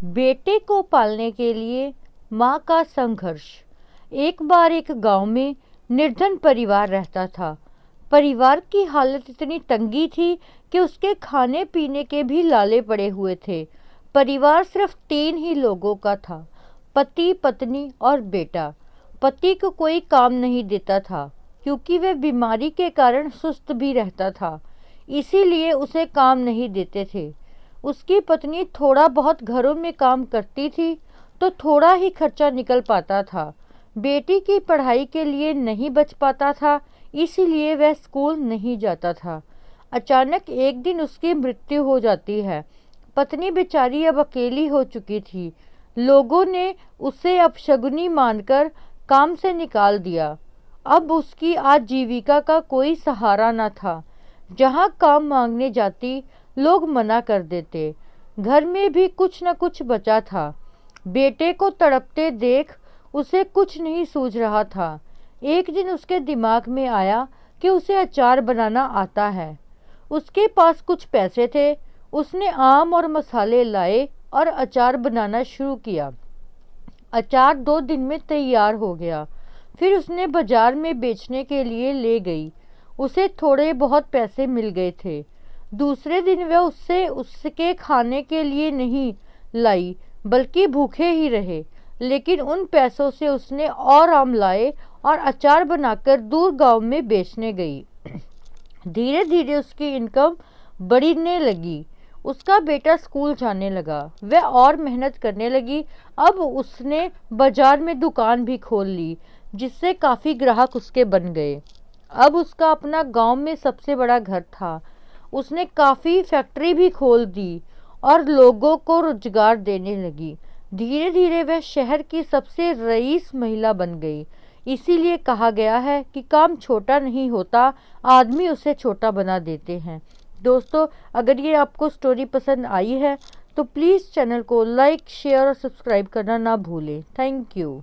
बेटे को पालने के लिए माँ का संघर्ष। एक बार एक गांव में निर्धन परिवार रहता था। परिवार की हालत इतनी तंगी थी कि उसके खाने पीने के भी लाले पड़े हुए थे। परिवार सिर्फ 3 ही लोगों का था, पति, पत्नी और बेटा। पति को कोई काम नहीं देता था क्योंकि वह बीमारी के कारण सुस्त भी रहता था, इसीलिए उसे काम नहीं देते थे। उसकी पत्नी थोड़ा बहुत घरों में काम करती थी तो थोड़ा ही खर्चा निकल पाता था। बेटी की पढ़ाई के लिए नहीं बच पाता था, इसीलिए वह स्कूल नहीं जाता था। अचानक एक दिन उसकी मृत्यु हो जाती है। पत्नी बेचारी अब अकेली हो चुकी थी। लोगों ने उसे अपशगुनी मानकर काम से निकाल दिया। अब उसकी आजीविका का कोई सहारा न था। जहाँ काम मांगने जाती, लोग मना कर देते। घर में भी कुछ न कुछ बचा था। बेटे को तड़पते देख उसे कुछ नहीं सूझ रहा था। एक दिन उसके दिमाग में आया कि उसे अचार बनाना आता है। उसके पास कुछ पैसे थे। उसने आम और मसाले लाए और अचार बनाना शुरू किया। अचार 2 दिन में तैयार हो गया। फिर उसने बाजार में बेचने के लिए ले गई। उसे थोड़े बहुत पैसे मिल गए थे। दूसरे दिन वह उसके खाने के लिए नहीं लाई, बल्कि भूखे ही रहे। लेकिन उन पैसों से उसने और आम लाए और अचार बनाकर दूर गांव में बेचने गई। धीरे धीरे उसकी इनकम बढ़ने लगी। उसका बेटा स्कूल जाने लगा। वह और मेहनत करने लगी। अब उसने बाजार में दुकान भी खोल ली, जिससे काफ़ी ग्राहक उसके बन गए। अब उसका अपना गांव में सबसे बड़ा घर था। उसने काफ़ी फैक्ट्री भी खोल दी और लोगों को रोजगार देने लगी। धीरे धीरे वह शहर की सबसे रईस महिला बन गई। इसीलिए कहा गया है कि काम छोटा नहीं होता, आदमी उसे छोटा बना देते हैं। दोस्तों, अगर ये आपको स्टोरी पसंद आई है तो प्लीज़ चैनल को लाइक, शेयर और सब्सक्राइब करना ना भूलें। Thank you.